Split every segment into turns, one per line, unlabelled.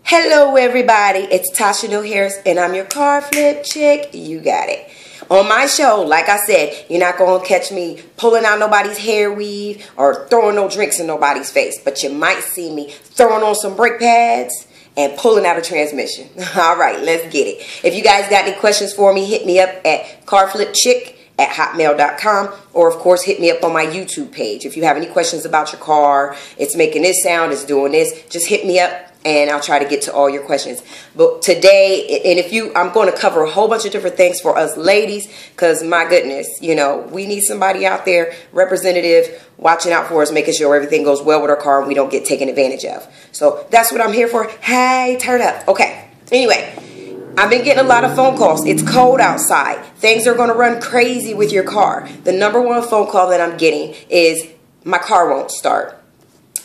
Hello everybody, it's Tasha Neal Harris and I'm your car flip chick. You got it. On my show, like I said, you're not going to catch me pulling out nobody's hair weave or throwing no drinks in nobody's face. But you might see me throwing on some brake pads and pulling out a transmission. All right, let's get it. If you guys got any questions for me, hit me up at carflipchick@hotmail.com, or of course hit me up on my YouTube page. If you have any questions about your car, it's making this sound, it's doing this, just hit me up and I'll try to get to all your questions. But today, I'm going to cover a whole bunch of different things for us ladies, because my goodness, you know, we need somebody out there, representative, watching out for us, making sure everything goes well with our car and we don't get taken advantage of. So that's what I'm here for. Hey, turn up. Okay. Anyway, I've been getting a lot of phone calls. It's cold outside. Things are going to run crazy with your car. The number one phone call that I'm getting is my car won't start.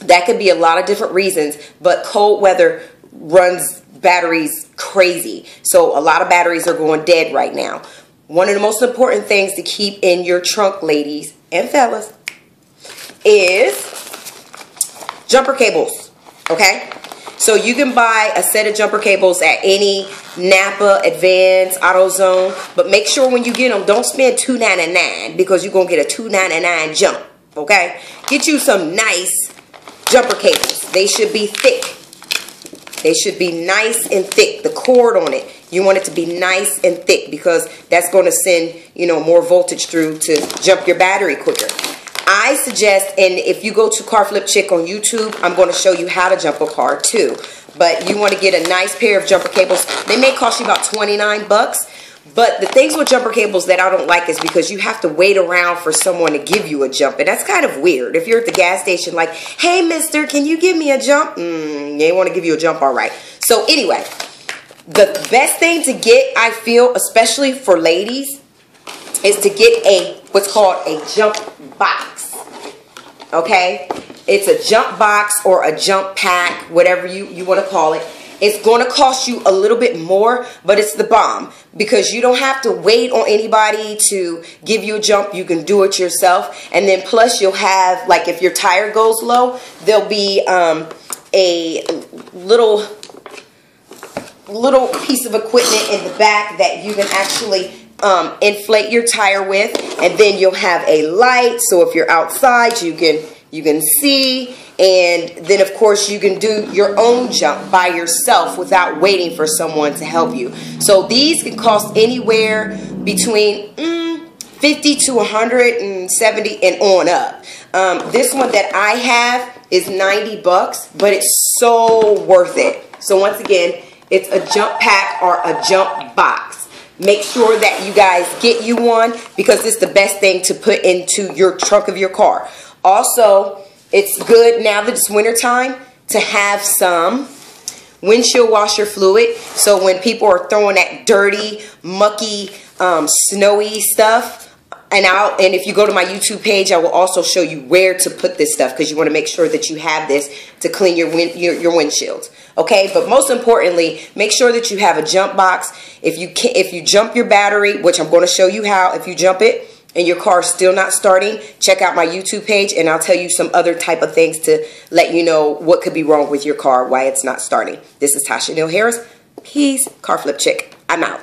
That could be a lot of different reasons, but cold weather runs batteries crazy. So a lot of batteries are going dead right now. One of the most important things to keep in your trunk, ladies and fellas, is jumper cables, okay? So you can buy a set of jumper cables at any Napa, Advance, AutoZone, but make sure when you get them, don't spend $2.99 because you're going to get a $2.99 jump, okay? Get you some nice jumper cables. They should be thick. They should be nice and thick. The cord on it, you want it to be nice and thick because that's going to send, you know, more voltage through to jump your battery quicker. I suggest, and if you go to Car Flip Chick on YouTube, I'm going to show you how to jump a car too. But you want to get a nice pair of jumper cables. They may cost you about 29 bucks. But the things with jumper cables that I don't like is because you have to wait around for someone to give you a jump. And that's kind of weird. If you're at the gas station like, hey, mister, can you give me a jump? They want to give you a jump, all right. So anyway, the best thing to get, I feel, especially for ladies, is to get what's called a jump box. Okay? It's a jump box or a jump pack, whatever you want to call it. It's going to cost you a little bit more, but it's the bomb because you don't have to wait on anybody to give you a jump. You can do it yourself. And then plus you'll have, like if your tire goes low, there'll be a little piece of equipment in the back that you can actually inflate your tire with. And then you'll have a light. So if you're outside, you can see. And then, of course, you can do your own jump by yourself without waiting for someone to help you. So these can cost anywhere between 50 to 170 and on up. This one that I have is 90 bucks, but it's so worth it. So once again, it's a jump pack or a jump box. Make sure that you guys get you one because it's the best thing to put into your trunk of your car. Also, it's good now that it's wintertime to have some windshield washer fluid. So when people are throwing that dirty, mucky, snowy stuff, and if you go to my YouTube page, I will also show you where to put this stuff because you want to make sure that you have this to clean your windshields. Okay, but most importantly, make sure that you have a jump box. If you jump your battery, which I'm going to show you how, if you jump it, and your car is still not starting, check out my YouTube page and I'll tell you some other type of things to let you know what could be wrong with your car, why it's not starting. This is Tasha Neal Harris. Peace. Car Flip Chick. I'm out.